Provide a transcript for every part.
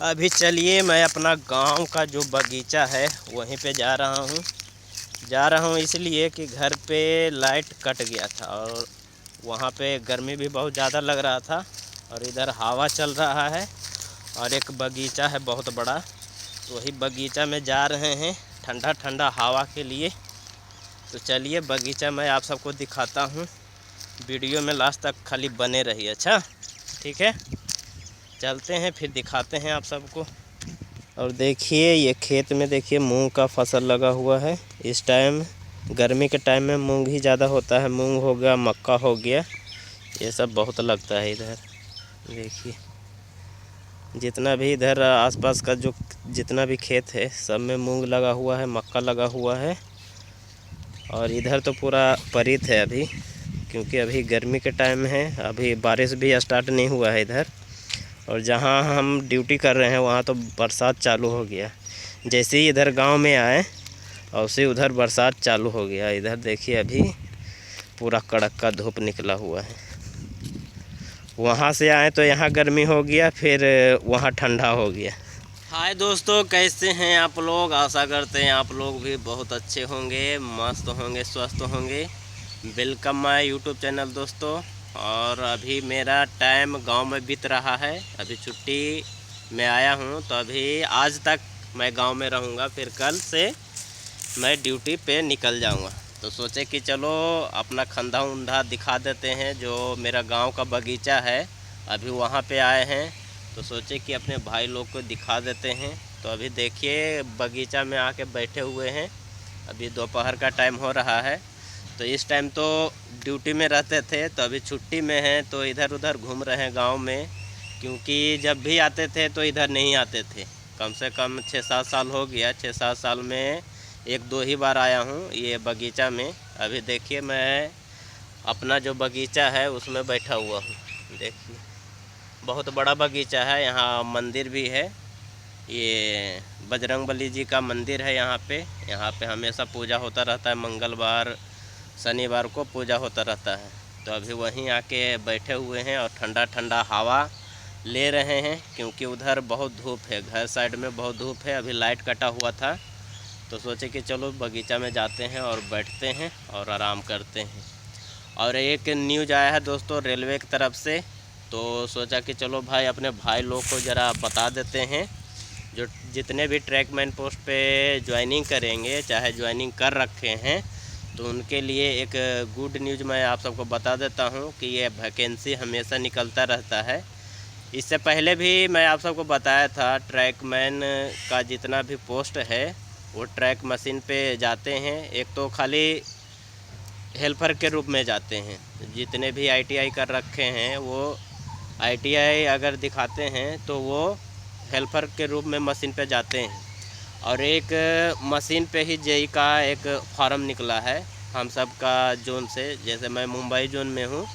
अभी चलिए मैं अपना गांव का जो बगीचा है वहीं पे जा रहा हूँ इसलिए कि घर पे लाइट कट गया था और वहाँ पे गर्मी भी बहुत ज़्यादा लग रहा था और इधर हवा चल रहा है और एक बगीचा है बहुत बड़ा, तो वही बगीचा में जा रहे हैं ठंडा ठंडा हवा के लिए। तो चलिए बगीचा मैं आप सबको दिखाता हूँ, वीडियो में लास्ट तक खाली बने रहिए। अच्छा ठीक है, चलते हैं फिर दिखाते हैं आप सबको। और देखिए ये खेत में देखिए मूंग का फसल लगा हुआ है। इस टाइम गर्मी के टाइम में मूंग ही ज़्यादा होता है, मूंग हो गया, मक्का हो गया, ये सब बहुत लगता है इधर। देखिए जितना भी इधर आसपास का जो जितना भी खेत है सब में मूंग लगा हुआ है, मक्का लगा हुआ है। और इधर तो पूरा परीत है अभी, क्योंकि अभी गर्मी के टाइम है, अभी बारिश भी स्टार्ट नहीं हुआ है इधर। और जहाँ हम ड्यूटी कर रहे हैं वहाँ तो बरसात चालू हो गया। जैसे ही इधर गांव में आए और उसी उधर बरसात चालू हो गया। इधर देखिए अभी पूरा कड़क का धूप निकला हुआ है। वहाँ से आए तो यहाँ गर्मी हो गया, फिर वहाँ ठंडा हो गया। हाय दोस्तों, कैसे हैं आप लोग? आशा करते हैं आप लोग भी बहुत अच्छे होंगे, मस्त होंगे, स्वस्थ होंगे। वेलकम माय यूट्यूब चैनल दोस्तों। और अभी मेरा टाइम गांव में बीत रहा है, अभी छुट्टी में आया हूं, तो अभी आज तक मैं गांव में रहूंगा, फिर कल से मैं ड्यूटी पे निकल जाऊंगा। तो सोचे कि चलो अपना खंधा उंधा दिखा देते हैं, जो मेरा गांव का बगीचा है। अभी वहां पे आए हैं तो सोचे कि अपने भाई लोग को दिखा देते हैं। तो अभी देखिए बगीचा में आके बैठे हुए हैं, अभी दोपहर का टाइम हो रहा है। तो इस टाइम तो ड्यूटी में रहते थे, तो अभी छुट्टी में हैं, तो इधर उधर घूम रहे हैं गांव में। क्योंकि जब भी आते थे तो इधर नहीं आते थे, कम से कम 6-7 साल हो गया। 6-7 साल में 1-2 ही बार आया हूँ ये बगीचा में। अभी देखिए मैं अपना जो बगीचा है उसमें बैठा हुआ हूँ। देखिए बहुत बड़ा बगीचा है, यहाँ मंदिर भी है, ये बजरंगबली जी का मंदिर है यहाँ पे हमेशा पूजा होता रहता है, मंगलवार शनिवार को पूजा होता रहता है। तो अभी वहीं आके बैठे हुए हैं और ठंडा ठंडा हवा ले रहे हैं, क्योंकि उधर बहुत धूप है, घर साइड में बहुत धूप है। अभी लाइट कटा हुआ था तो सोचे कि चलो बगीचा में जाते हैं और बैठते हैं और आराम करते हैं। और एक न्यूज़ आया है दोस्तों रेलवे की तरफ से, तो सोचा कि चलो भाई अपने भाई लोग को ज़रा बता देते हैं, जो जितने भी ट्रैकमैन पोस्ट पे ज्वाइनिंग करेंगे, चाहे ज्वाइनिंग कर रखे हैं, तो उनके लिए एक गुड न्यूज़ मैं आप सबको बता देता हूं कि ये वैकेंसी हमेशा निकलता रहता है। इससे पहले भी मैं आप सबको बताया था, ट्रैकमैन का जितना भी पोस्ट है वो ट्रैक मशीन पे जाते हैं। एक तो खाली हेल्पर के रूप में जाते हैं, जितने भी आईटीआई कर रखे हैं वो आईटीआई अगर दिखाते हैं तो वो हेल्पर के रूप में मशीन पे जाते हैं। और एक मशीन पे ही जेई का एक फॉर्म निकला है हम सब का जोन से, जैसे मैं मुंबई जोन में हूँ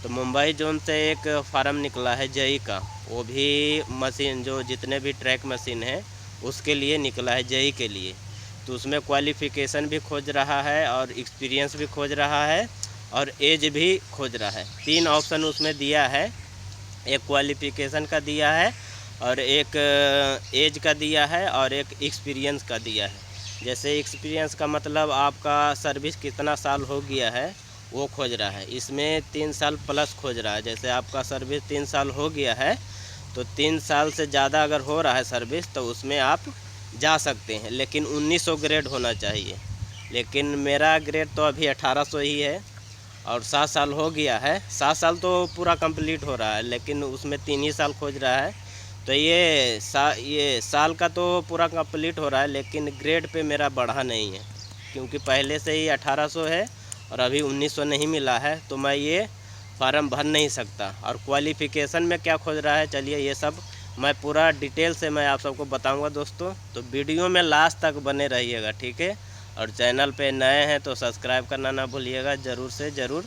तो मुंबई जोन से एक फार्म निकला है जेई का, वो भी मशीन जो जितने भी ट्रैक मशीन है उसके लिए निकला है, जेई के लिए। तो उसमें क्वालिफ़िकेशन भी खोज रहा है और एक्सपीरियंस भी खोज रहा है और एज भी खोज रहा है। 3 ऑप्शन उसमें दिया है, एक क्वालिफ़िकेशन का दिया है और एक एज का दिया है और एक एक्सपीरियंस का दिया है। जैसे एक्सपीरियंस का मतलब आपका सर्विस कितना साल हो गया है वो खोज रहा है, इसमें 3 साल प्लस खोज रहा है। जैसे आपका सर्विस 3 साल हो गया है तो 3 साल से ज़्यादा अगर हो रहा है सर्विस तो उसमें आप जा सकते हैं, लेकिन 1900 ग्रेड होना चाहिए। लेकिन मेरा ग्रेड तो अभी 1800 ही है और 7 साल हो गया है। 7 साल तो पूरा कंप्लीट हो रहा है, लेकिन उसमें 3 ही साल खोज रहा है। तो ये साल का तो पूरा कंप्लीट हो रहा है, लेकिन ग्रेड पे मेरा बढ़ा नहीं है, क्योंकि पहले से ही 1800 है और अभी 1900 नहीं मिला है, तो मैं ये फार्म भर नहीं सकता। और क्वालिफ़िकेशन में क्या खोज रहा है, चलिए ये सब मैं पूरा डिटेल से मैं आप सबको बताऊंगा दोस्तों। तो वीडियो में लास्ट तक बने रहिएगा, ठीक है। और चैनल पे नए हैं तो सब्सक्राइब करना ना भूलिएगा, ज़रूर से ज़रूर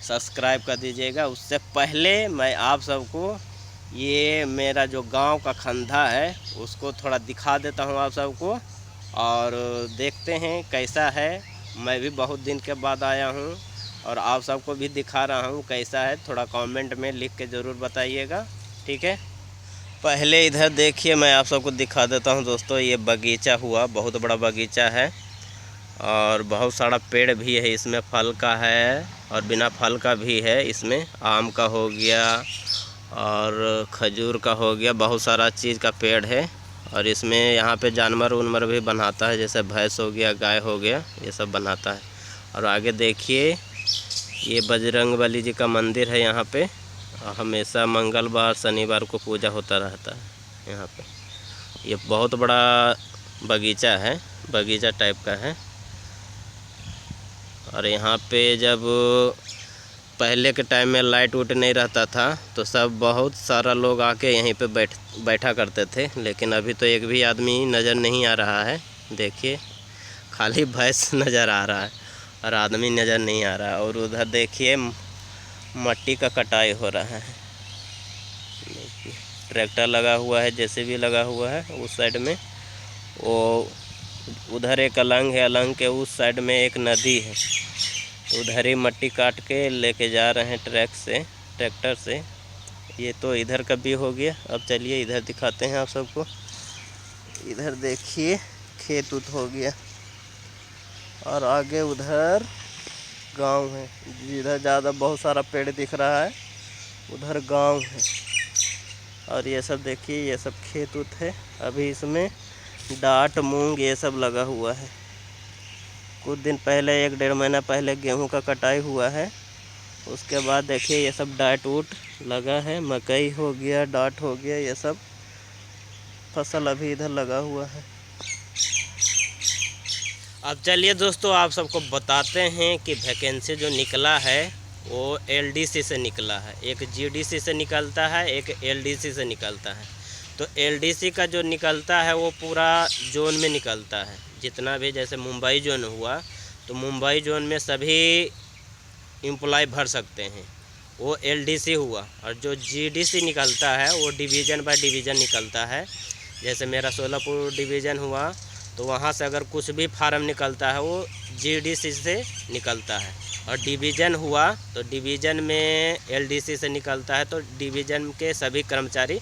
सब्सक्राइब कर दीजिएगा। उससे पहले मैं आप सबको ये मेरा जो गांव का खंधा है उसको थोड़ा दिखा देता हूं आप सबको, और देखते हैं कैसा है। मैं भी बहुत दिन के बाद आया हूं और आप सबको भी दिखा रहा हूं कैसा है, थोड़ा कमेंट में लिख के ज़रूर बताइएगा, ठीक है। पहले इधर देखिए, मैं आप सबको दिखा देता हूँ दोस्तों। ये बगीचा हुआ, बहुत बड़ा बगीचा है और बहुत सारा पेड़ भी है इसमें। फल का है और बिना फल का भी है इसमें। आम का हो गया और खजूर का हो गया, बहुत सारा चीज़ का पेड़ है। और इसमें यहाँ पे जानवर उनवर भी बनाता है, जैसे भैंस हो गया, गाय हो गया, ये सब बनाता है। और आगे देखिए, ये बजरंगबली जी का मंदिर है यहाँ पे। हमेशा मंगलवार शनिवार को पूजा होता रहता है यहाँ पे। ये बहुत बड़ा बगीचा है, बगीचा टाइप का है। और यहाँ पे जब पहले के टाइम में लाइट उट नहीं रहता था तो सब बहुत सारा लोग आके यहीं पे बैठा करते थे। लेकिन अभी तो एक भी आदमी नज़र नहीं आ रहा है। देखिए, खाली भैंस नज़र आ रहा है और आदमी नज़र नहीं आ रहा है। और उधर देखिए, मट्टी का कटाई हो रहा है। देखिए, ट्रैक्टर लगा हुआ है, जेसीबी लगा हुआ है उस साइड में। वो उधर एक अलंग है, अलंग के उस साइड में एक नदी है, तो उधर ही मट्टी काट के लेके जा रहे हैं ट्रैक्टर से। ये तो इधर का भी हो गया। अब चलिए इधर दिखाते हैं आप सबको। इधर देखिए, खेत उत हो गया और आगे उधर गांव है। जिधर ज़्यादा बहुत सारा पेड़ दिख रहा है उधर गांव है। और ये सब देखिए, ये सब खेत उत है। अभी इसमें डाट मूंग ये सब लगा हुआ है। कुछ दिन पहले, 1-1.5 महीना पहले गेहूं का कटाई हुआ है। उसके बाद देखिए ये सब डाट उट लगा है। मकई हो गया, डाट हो गया, ये सब फसल अभी इधर लगा हुआ है। अब चलिए दोस्तों, आप सबको बताते हैं कि वैकेंसी जो निकला है वो एलडीसी से निकला है। एक जीडीसी से निकलता है, एक एलडीसी से निकलता है। तो एलडीसी का जो निकलता है वो पूरा जोन में निकलता है। जितना भी, जैसे मुंबई जोन हुआ तो मुंबई जोन में सभी एम्प्लॉय भर सकते हैं, वो एलडीसी हुआ। और जो जीडीसी निकलता है वो डिवीज़न बाय डिवीज़न निकलता है। जैसे मेरा सोलापुर डिवीज़न हुआ तो वहाँ से अगर कुछ भी फार्म निकलता है वो जीडीसी से निकलता है। और डिवीज़न हुआ तो डिवीज़न में एलडीसी से निकलता है, तो डिवीज़न के सभी कर्मचारी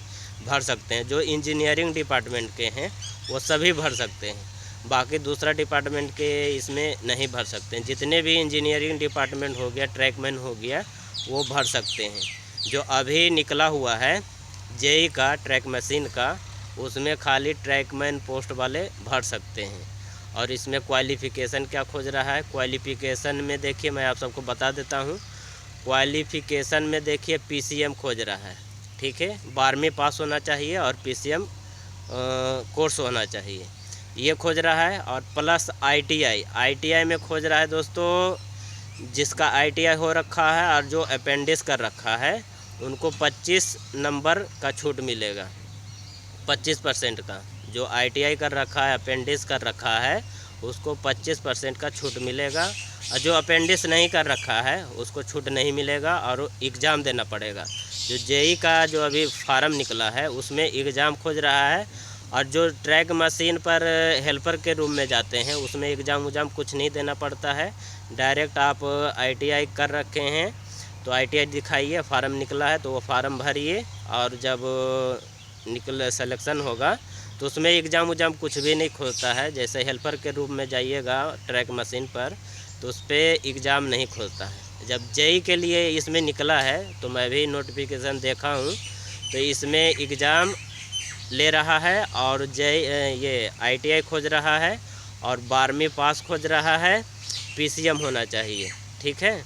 भर सकते हैं। जो इंजीनियरिंग डिपार्टमेंट के हैं वो सभी भर सकते हैं, बाकी दूसरा डिपार्टमेंट के इसमें नहीं भर सकते हैं। जितने भी इंजीनियरिंग डिपार्टमेंट हो गया, ट्रैकमैन हो गया, वो भर सकते हैं। जो अभी निकला हुआ है जेई का, ट्रैक मशीन का, उसमें खाली ट्रैकमैन पोस्ट वाले भर सकते हैं। और इसमें क्वालिफ़िकेशन क्या खोज रहा है? क्वालिफ़िकेशन में देखिए, मैं आप सबको बता देता हूँ। क्वालिफ़िकेशन में देखिए पीसीएम खोज रहा है, ठीक है। 12वीं पास होना चाहिए और पीसीएम कोर्स होना चाहिए, ये खोज रहा है। और प्लस आईटीआई में खोज रहा है दोस्तों। जिसका आईटीआई हो रखा है और जो अपेंडिक्स कर रखा है उनको 25 नंबर का छूट मिलेगा, 25% का। जो आईटीआई कर रखा है, अपेंडिक्स कर रखा है, उसको 25% का छूट मिलेगा। और जो अपेंडिक्स नहीं कर रखा है उसको छूट नहीं मिलेगा और एग्ज़ाम देना पड़ेगा। जो जेई का जो अभी फार्म निकला है उसमें एग्ज़ाम खोज रहा है। और जो ट्रैक मशीन पर हेल्पर के रूम में जाते हैं उसमें एग्ज़ाम कुछ नहीं देना पड़ता है। डायरेक्ट आप आईटीआई कर रखे हैं तो आईटीआई दिखाइए, फार्म निकला है तो वो फार्म भरिए। और जब सिलेक्शन होगा तो उसमें एग्ज़ाम कुछ भी नहीं खोजता है। जैसे हेल्पर के रूप में जाइएगा ट्रैक मशीन पर तो उस पर एग्ज़ाम नहीं खोजता है। जब जेई के लिए इसमें निकला है तो मैं भी नोटिफिकेशन देखा हूँ, तो इसमें एग्ज़ाम ले रहा है और ये आईटीआई खोज रहा है और 12वीं पास खोज रहा है। पीसीएम होना चाहिए, ठीक है।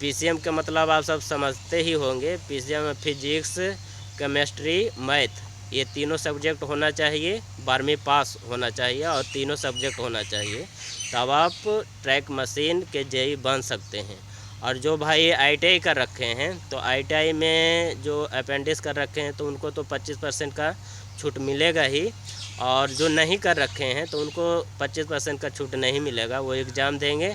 पीसीएम का मतलब आप सब समझते ही होंगे। पीसीएम में फिजिक्स, केमिस्ट्री, मैथ, ये तीनों सब्जेक्ट होना चाहिए। 12वीं पास होना चाहिए और तीनों सब्जेक्ट होना चाहिए, तब आप ट्रैक मशीन के जेई बन सकते हैं। और जो भाई आईटीआई कर रखे हैं तो आईटीआई में जो अपेंडिक्स कर रखे हैं तो उनको तो 25% का छूट मिलेगा ही। और जो नहीं कर रखे हैं तो उनको 25% का छूट नहीं मिलेगा। वो एग्ज़ाम देंगे,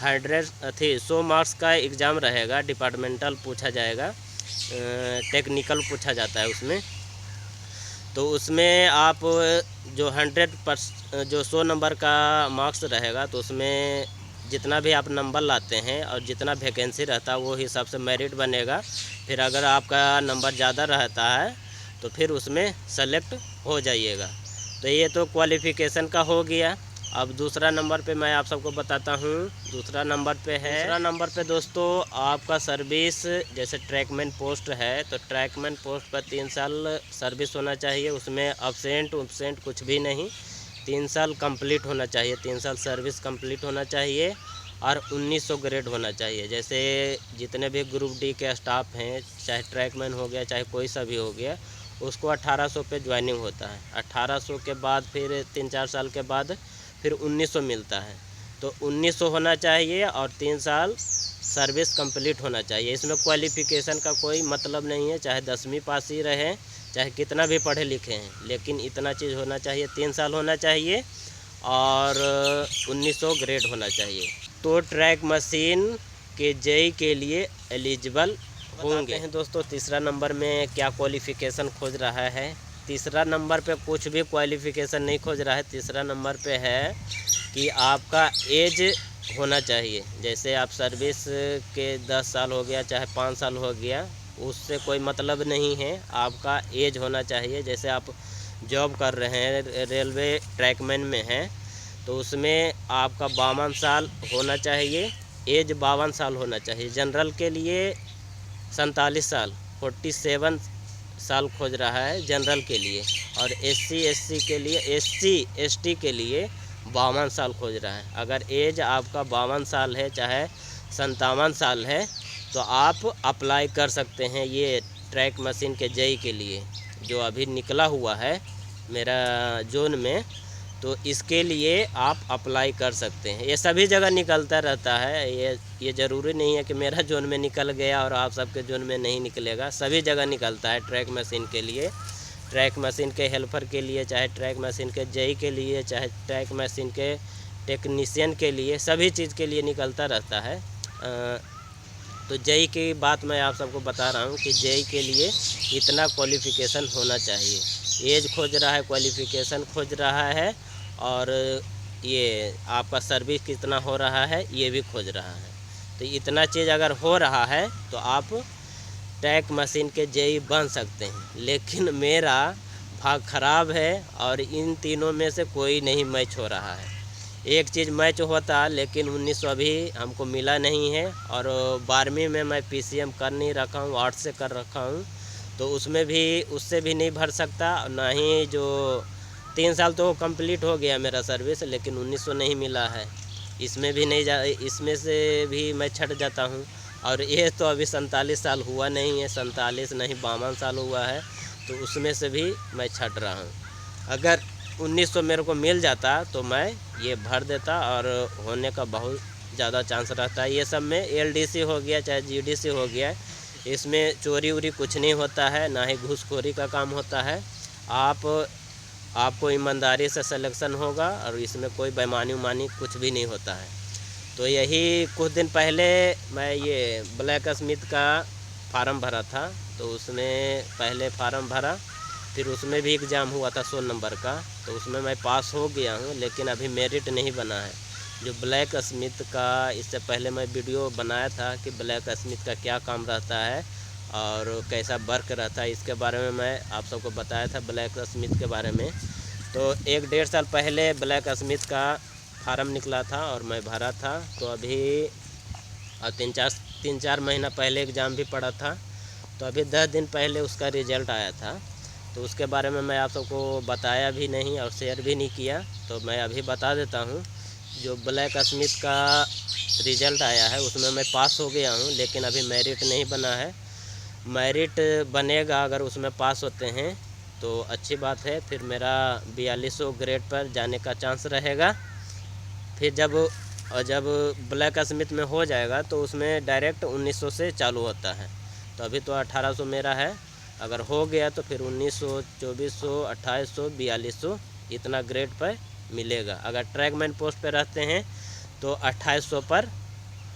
100 मार्क्स का एग्ज़ाम रहेगा। डिपार्टमेंटल पूछा जाएगा, टेक्निकल पूछा जाता है उसमें। तो उसमें आप जो 100 नंबर का मार्क्स रहेगा तो उसमें जितना भी आप नंबर लाते हैं और जितना वैकेंसी रहता है वो हिसाब से मेरिट बनेगा। फिर अगर आपका नंबर ज़्यादा रहता है तो फिर उसमें सेलेक्ट हो जाइएगा। तो ये तो क्वालिफ़िकेशन का हो गया। अब दूसरा नंबर पे मैं आप सबको बताता हूँ। दूसरा नंबर पे दोस्तों आपका सर्विस, जैसे ट्रैकमैन पोस्ट है तो ट्रैकमैन पोस्ट पर 3 साल सर्विस होना चाहिए, उसमें अब्सेंट कुछ भी नहीं। 3 साल कंप्लीट होना चाहिए, 3 साल सर्विस कंप्लीट होना चाहिए और 1900 ग्रेड होना चाहिए। जैसे जितने भी ग्रुप डी के स्टाफ हैं, चाहे ट्रैकमैन हो गया चाहे कोई सा भी हो गया, उसको 1800 पे ज्वाइनिंग होता है। 1800 के बाद फिर 3-4 साल के बाद फिर 1900 मिलता है। तो 1900 होना चाहिए और 3 साल सर्विस कंप्लीट होना चाहिए। इसमें क्वालिफ़िकेशन का कोई मतलब नहीं है, चाहे 10वीं पास ही रहे, चाहे कितना भी पढ़े लिखे हैं, लेकिन इतना चीज़ होना चाहिए, 3 साल होना चाहिए और 1900 ग्रेड होना चाहिए। तो ट्रैक मशीन के जेई के लिए एलिजिबल होंगे हैं दोस्तों। तीसरा नंबर में क्या क्वालिफ़िकेशन खोज रहा है? तीसरा नंबर पे कुछ भी क्वालिफ़िकेशन नहीं खोज रहा है। तीसरा नंबर पे है कि आपका एज होना चाहिए। जैसे आप सर्विस के 10 साल हो गया चाहे 5 साल हो गया, उससे कोई मतलब नहीं है, आपका एज होना चाहिए। जैसे आप जॉब कर रहे हैं, रेलवे ट्रैकमैन में हैं, तो उसमें आपका 52 साल होना चाहिए, एज 52 साल होना चाहिए। जनरल के लिए 47 साल 47 साल खोज रहा है जनरल के लिए, और SC के लिए, SC ST के लिए 52 साल खोज रहा है। अगर एज आपका 52 साल है चाहे 57 साल है तो आप अप्लाई कर सकते हैं ये ट्रैक मशीन के जेई के लिए, जो अभी निकला हुआ है मेरा जोन में। तो इसके लिए आप अप्लाई कर सकते हैं। ये सभी जगह निकलता रहता है, ये ज़रूरी नहीं है कि मेरा जोन में निकल गया और आप सबके जोन में नहीं निकलेगा। सभी जगह निकलता है ट्रैक मशीन के लिए, ट्रैक मशीन के हेल्पर के लिए, चाहे ट्रैक मशीन के जेई के लिए, चाहे ट्रैक मशीन के टेक्नीशियन के लिए, सभी चीज़ के लिए निकलता रहता है। तो जेई की बात मैं आप सबको बता रहा हूँ कि जेई के लिए इतना क्वालिफ़िकेशन होना चाहिए। एज खोज रहा है, क्वालिफ़िकेशन खोज रहा है, और ये आपका सर्विस कितना हो रहा है ये भी खोज रहा है। तो इतना चीज़ अगर हो रहा है तो आप ट्रैक मशीन के जेई बन सकते हैं। लेकिन मेरा भाग ख़राब है और इन तीनों में से कोई नहीं मैच हो रहा है। एक चीज़ मैच होता लेकिन 1900 अभी हमको मिला नहीं है, और 12वीं में मैं PCM कर नहीं रखा हूँ, आर्ट्स से कर रखा हूँ, तो उसमें भी उससे भी नहीं भर सकता। ना ही जो 3 साल तो कंप्लीट हो गया मेरा सर्विस, लेकिन 1900 नहीं मिला है। इसमें भी नहीं इसमें से भी मैं छट जाता हूँ। और ये तो अभी 47 साल हुआ नहीं है, 47 नहीं 52 साल हुआ है, तो उसमें से भी मैं छट रहा हूँ। अगर 1900 मेरे को मिल जाता तो मैं ये भर देता, और होने का बहुत ज़्यादा चांस रहता है। ये सब में LDC हो गया चाहे GDC हो गया, इसमें चोरी वोरी कुछ नहीं होता है, ना ही घूसखोरी का काम होता है। आपको ईमानदारी से सिलेक्शन होगा और इसमें कोई बेईमानी उमानी कुछ भी नहीं होता है। तो यही कुछ दिन पहले मैं ये ब्लैक स्मिथ का फार्म भरा था, तो उसमें पहले फार्म भरा, फिर उसमें भी एग्ज़ाम हुआ था 100 नंबर का, तो उसमें मैं पास हो गया हूँ, लेकिन अभी मेरिट नहीं बना है। जो ब्लैक स्मिथ का, इससे पहले मैं वीडियो बनाया था कि ब्लैक स्मिथ का क्या काम रहता है और कैसा वर्क रहता है, इसके बारे में मैं आप सबको बताया था ब्लैक स्मिथ के बारे में। तो 1-1.5 साल पहले ब्लैक स्मिथ का फार्म निकला था और मैं भरा था। तो अभी 3-4 महीना पहले एग्ज़ाम भी पड़ा था, तो अभी 10 दिन पहले उसका रिज़ल्ट आया था। तो उसके बारे में मैं आप सबको बताया भी नहीं और शेयर भी नहीं किया, तो मैं अभी बता देता हूँ। जो ब्लैक स्मिथ का रिज़ल्ट आया है उसमें मैं पास हो गया हूँ, लेकिन अभी मेरिट नहीं बना है। मेरिट बनेगा, अगर उसमें पास होते हैं तो अच्छी बात है, फिर मेरा 4200 ग्रेड पर जाने का चांस रहेगा। फिर जब ब्लैक स्मिथ में हो जाएगा तो उसमें डायरेक्ट 1900 से चालू होता है। तो अभी तो 1800 मेरा है, अगर हो गया तो फिर 1900, 2400, 2800, 4200 इतना ग्रेड पर मिलेगा। अगर ट्रैकमैन पोस्ट पे रहते हैं तो 2800 पर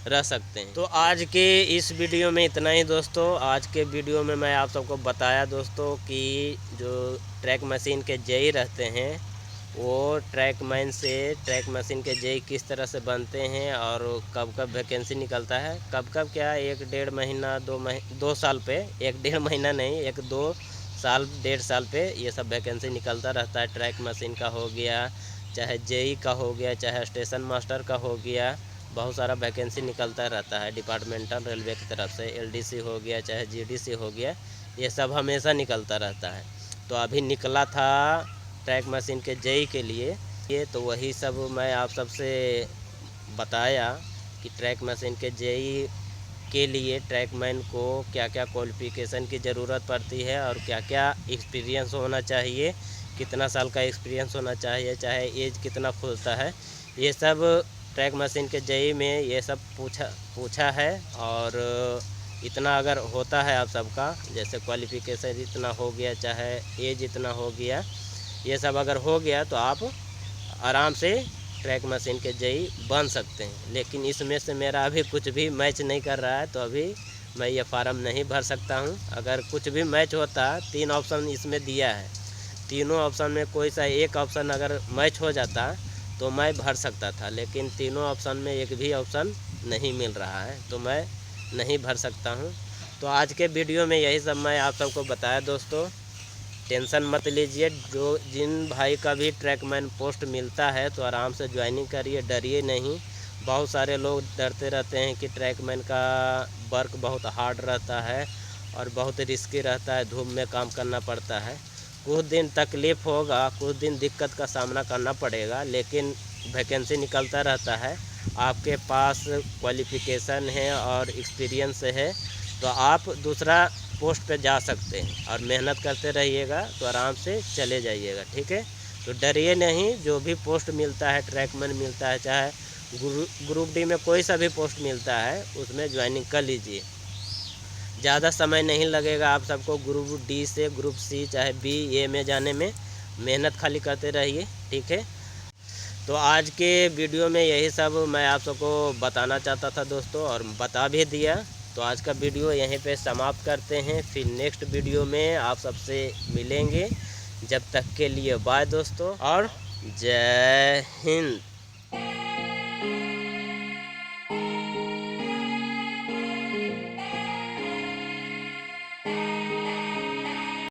रह सकते हैं। तो आज के इस वीडियो में इतना ही दोस्तों। आज के वीडियो में मैं आप सबको बताया दोस्तों कि जो ट्रैक मशीन के जेई रहते हैं वो ट्रैकमैन से ट्रैक मशीन के जेई किस तरह से बनते हैं, और कब कब वैकेंसी निकलता है, कब कब क्या 1-1.5 महीना 2 साल पे, 1-1.5 महीना नहीं 1-2 साल 1.5 साल पे ये सब वैकेंसी निकलता रहता है। ट्रैक मशीन का हो गया, चाहे जेई का हो गया, चाहे स्टेशन मास्टर का हो गया, बहुत सारा वैकेंसी निकलता रहता है डिपार्टमेंटल रेलवे की तरफ से। एलडीसी हो गया, चाहे जीडीसी हो गया, ये सब हमेशा निकलता रहता है। तो अभी निकला था ट्रैक मशीन के जेई के लिए, ये तो वही सब मैं आप सबसे बताया कि ट्रैक मशीन के जेई के लिए ट्रैकमैन को क्या क्या क्वालिफ़िकेशन की ज़रूरत पड़ती है और क्या क्या एक्सपीरियंस होना चाहिए, कितना साल का एक्सपीरियंस होना चाहिए, चाहे एज कितना खुलता है, ये सब ट्रैक मशीन के जेई में ये सब पूछा है। और इतना अगर होता है आप सबका, जैसे क्वालिफ़िकेशन इतना हो गया, चाहे एज इतना हो गया, ये सब अगर हो गया तो आप आराम से ट्रैक मशीन के जेई बन सकते हैं। लेकिन इसमें से मेरा अभी कुछ भी मैच नहीं कर रहा है, तो अभी मैं ये फार्म नहीं भर सकता हूँ। अगर कुछ भी मैच होता, 3 ऑप्शन इसमें दिया है, तीनों ऑप्शन में कोई सा एक ऑप्शन अगर मैच हो जाता तो मैं भर सकता था, लेकिन तीनों ऑप्शन में एक भी ऑप्शन नहीं मिल रहा है, तो मैं नहीं भर सकता हूँ। तो आज के वीडियो में यही सब मैं आप सबको बताया दोस्तों। टेंशन मत लीजिए, जो जिन भाई का भी ट्रैकमैन पोस्ट मिलता है तो आराम से ज्वाइनिंग करिए, डरिए नहीं। बहुत सारे लोग डरते रहते हैं कि ट्रैकमैन का वर्क बहुत हार्ड रहता है और बहुत रिस्की रहता है, धूप में काम करना पड़ता है। कुछ दिन तकलीफ़ होगा, कुछ दिन दिक्कत का सामना करना पड़ेगा, लेकिन वैकेंसी निकलता रहता है। आपके पास क्वालिफ़िकेशन है और एक्सपीरियंस है तो आप दूसरा पोस्ट पे जा सकते हैं, और मेहनत करते रहिएगा तो आराम से चले जाइएगा, ठीक है। तो डरिए नहीं, जो भी पोस्ट मिलता है, ट्रैकमैन मिलता है, चाहे ग्रुप डी में कोई सा भी पोस्ट मिलता है, उसमें ज्वाइनिंग कर लीजिए। ज़्यादा समय नहीं लगेगा आप सबको ग्रुप डी से ग्रुप सी चाहे बी ए में जाने में, मेहनत खाली करते रहिए, ठीक है। तो आज के वीडियो में यही सब मैं आप सबको बताना चाहता था दोस्तों, और बता भी दिया। तो आज का वीडियो यहीं पे समाप्त करते हैं, फिर नेक्स्ट वीडियो में आप सबसे मिलेंगे। जब तक के लिए बाय दोस्तों, और जय हिंद।